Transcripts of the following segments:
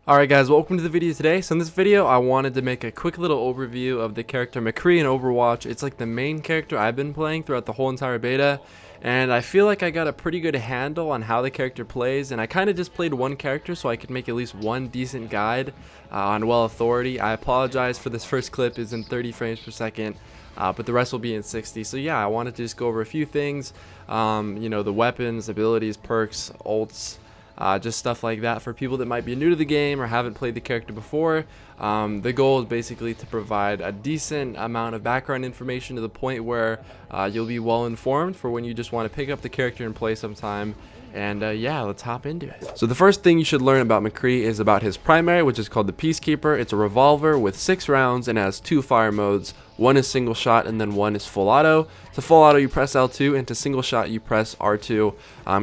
Alright guys, welcome to the video today. So in this video I wanted to make a quick little overview of the character McCree in Overwatch. It's like the main character I've been playing throughout the whole entire beta, and I feel like I got a pretty good handle on how the character plays, and I kind of just played one character so I could make at least one decent guide on well authority. I apologize for this first clip is in 30 frames per second. But the rest will be in 60. So yeah, I wanted to just go over a few things, you know, the weapons, abilities, perks, ults, just stuff like that for people that might be new to the game or haven't played the character before. The goal is basically to provide a decent amount of background information to the point where you'll be well informed for when you just want to pick up the character and play sometime. And yeah, let's hop into it. So the first thing you should learn about McCree is about his primary, which is called the Peacekeeper. It's a revolver with 6 rounds and has 2 fire modes. One is single shot and then one is full auto. To full auto you press L2, and to single shot you press R2.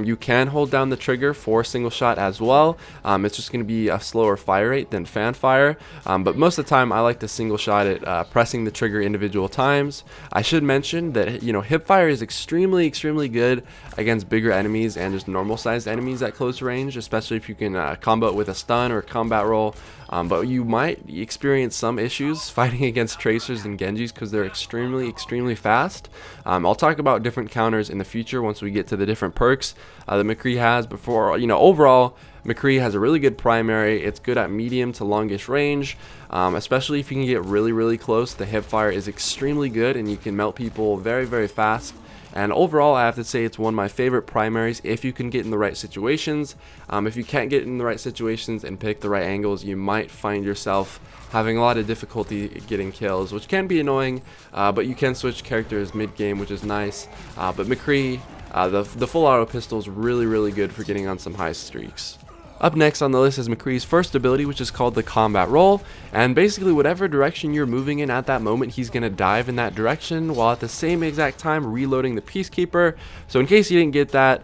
You can hold down the trigger for single shot as well. It's just going to be a slower fire rate than fan fire, but most of the time I like to single shot it, pressing the trigger individual times. I should mention that, you know, hip fire is extremely good against bigger enemies and just normal sized enemies at close range, especially if you can combo it with a stun or a combat roll. But you might experience some issues fighting against tracers and Genjis because they're extremely fast. I'll talk about different counters in the future once we get to the different perks that McCree has. Before, you know, overall McCree has a really good primary. It's good at medium to longish range, especially if you can get really close. The hip fire is extremely good and you can melt people very fast. And overall, I have to say it's one of my favorite primaries if you can get in the right situations. If you can't get in the right situations and pick the right angles, you might find yourself having a lot of difficulty getting kills, which can be annoying, but you can switch characters mid-game, which is nice. But McCree, the full auto pistol is really good for getting on some high streaks. Up next on the list is McCree's first ability, which is called the combat roll, and basically whatever direction you're moving in at that moment, he's going to dive in that direction while at the same exact time reloading the Peacekeeper. So in case you didn't get that,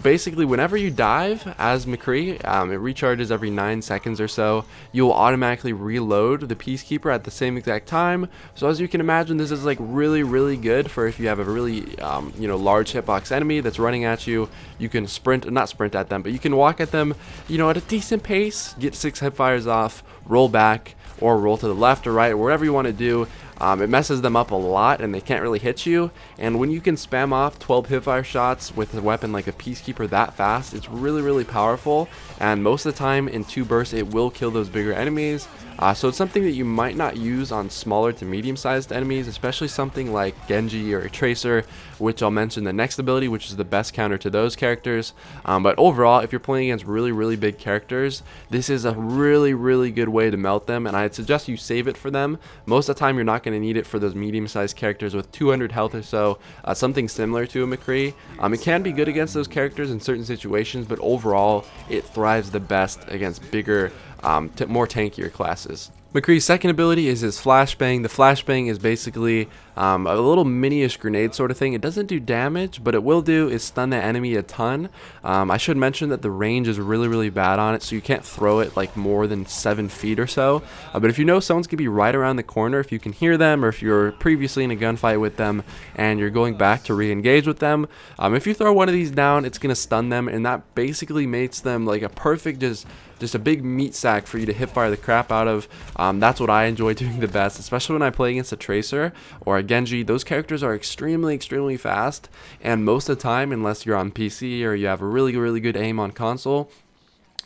basically whenever you dive as McCree, it recharges every 9 seconds or so. You'll automatically reload the Peacekeeper at the same exact time. So as you can imagine, this is like really good for if you have a really you know, large hitbox enemy that's running at you. You can not sprint at them, but you can walk at them, you know, at a decent pace, get 6 hip fires off, roll back, or roll to the left or right, or whatever you want to do. It messes them up a lot and they can't really hit you, and when you can spam off 12 hipfire shots with a weapon like a Peacekeeper that fast, it's really powerful, and most of the time in 2 bursts it will kill those bigger enemies. So it's something that you might not use on smaller to medium sized enemies, especially something like Genji or a Tracer, which I'll mention the next ability, which is the best counter to those characters. But overall, if you're playing against really big characters, this is a really good way to melt them, and I'd suggest you save it for them. Most of the time you're not going to need it for those medium sized characters with 200 health or so, something similar to a McCree. It can be good against those characters in certain situations, but overall it thrives the best against bigger, more tankier classes. McCree's second ability is his Flashbang. The Flashbang is basically a little mini-ish grenade sort of thing. It doesn't do damage, but it will do is stun the enemy a ton. I should mention that the range is really bad on it, so you can't throw it like more than 7 feet or so. But if you know someone's gonna be right around the corner, if you can hear them, or if you're previously in a gunfight with them and you're going back to re-engage with them, if you throw one of these down, it's gonna stun them, and that basically makes them like a perfect just a big meat sack for you to hip fire the crap out of. That's what I enjoy doing the best, especially when I play against a Tracer or a Genji. Those characters are extremely fast, and most of the time, unless you're on PC or you have a really good aim on console,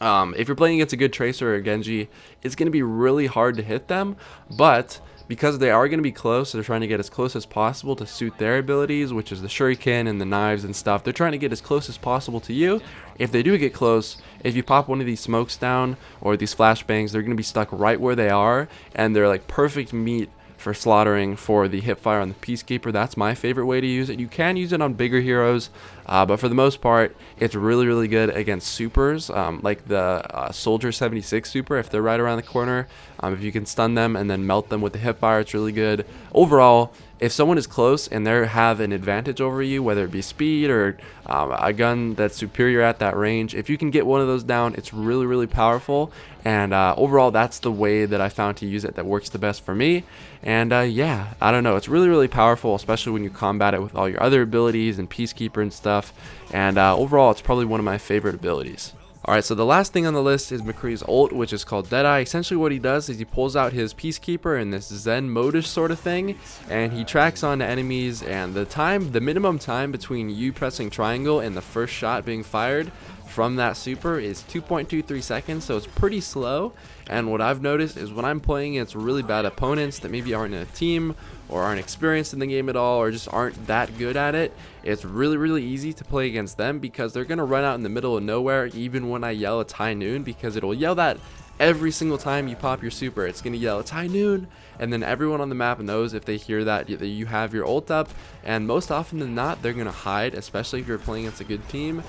if you're playing against a good Tracer or a Genji, it's going to be really hard to hit them. But because they are going to be close, they're trying to get as close as possible to suit their abilities, which is the shuriken and the knives and stuff. They're trying to get as close as possible to you. If they do get close, if you pop one of these smokes down or these flashbangs, they're going to be stuck right where they are, and they're like perfect meat for slaughtering for the hipfire on the Peacekeeper. That's my favorite way to use it. You can use it on bigger heroes, but for the most part, it's really good against supers, like the Soldier 76 super. If they're right around the corner, if you can stun them and then melt them with the hipfire, it's really good. Overall, if someone is close and they have an advantage over you, whether it be speed or a gun that's superior at that range, if you can get one of those down, it's really powerful. And overall, that's the way that I found to use it that works the best for me. And yeah, I don't know, it's really powerful, especially when you combat it with all your other abilities and Peacekeeper and stuff. And overall, it's probably one of my favorite abilities. Alright, so the last thing on the list is McCree's ult, which is called Deadeye. Essentially what he does is he pulls out his Peacekeeper in this Zen modish sort of thing, and he tracks onto enemies, and the minimum time between you pressing triangle and the first shot being fired from that super is 2.23 seconds, so it's pretty slow. And what I've noticed is when I'm playing against really bad opponents that maybe aren't in a team or aren't experienced in the game at all or just aren't that good at it, it's really easy to play against them because they're gonna run out in the middle of nowhere even when I yell it's high noon, because it'll yell that every single time you pop your super. It's gonna yell it's high noon, and then everyone on the map knows if they hear that you have your ult up, and most often than not they're gonna hide, especially if you're playing against a good team.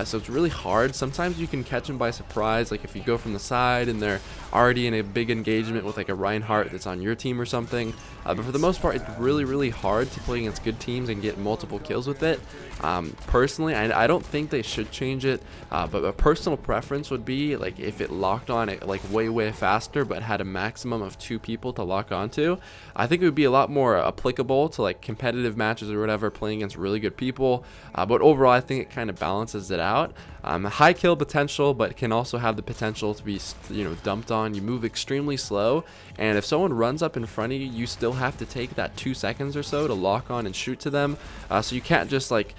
So it's really hard. Sometimes you can catch them by surprise, like if you go from the side and they're already in a big engagement with like a Reinhardt that's on your team or something. But for the most part, it's really hard to play against good teams and get multiple kills with it. Personally, I don't think they should change it, but a personal preference would be like if it locked on it like way faster but had a maximum of 2 people to lock onto. I think it would be a lot more applicable to like competitive matches or whatever, playing against really good people. But overall, I think it kind of balances it out. High kill potential, but can also have the potential to be, dumped on. You move extremely slow, and if someone runs up in front of you, you still have to take that 2 seconds or so to lock on and shoot to them. So you can't just like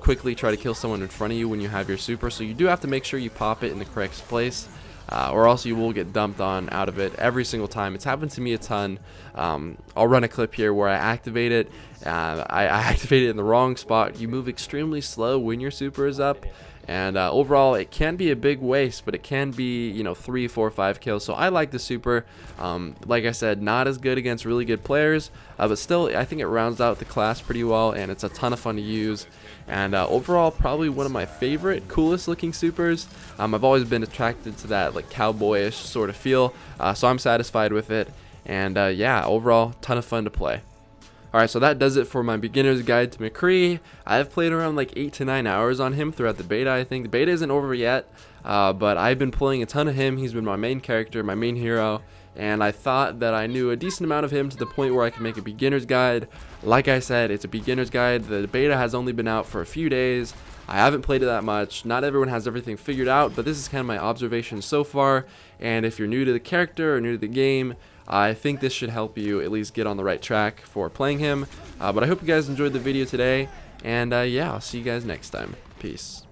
quickly try to kill someone in front of you when you have your super. So you do have to make sure you pop it in the correct place, or else you will get dumped on out of it every single time. It's happened to me a ton. I'll run a clip here where I activate it. I activate it in the wrong spot. You move extremely slow when your super is up, and overall it can be a big waste, but it can be 3, 4, 5 kills. So I like the super. Like I said, not as good against really good players, but still I think it rounds out the class pretty well, and it's a ton of fun to use. And overall, probably one of my favorite, coolest looking supers. I've always been attracted to that like cowboyish sort of feel, so I'm satisfied with it. And yeah, overall, ton of fun to play. Alright, so that does it for my beginner's guide to McCree. I've played around like 8 to 9 hours on him throughout the beta. I think the beta isn't over yet, but I've been playing a ton of him. He's been my main character, my main hero, and I thought that I knew a decent amount of him to the point where I could make a beginner's guide. Like I said, it's a beginner's guide. The beta has only been out for a few days. I haven't played it that much. Not everyone has everything figured out, but this is kind of my observation so far. And if you're new to the character or new to the game, I think this should help you at least get on the right track for playing him. But I hope you guys enjoyed the video today, and yeah, I'll see you guys next time. Peace.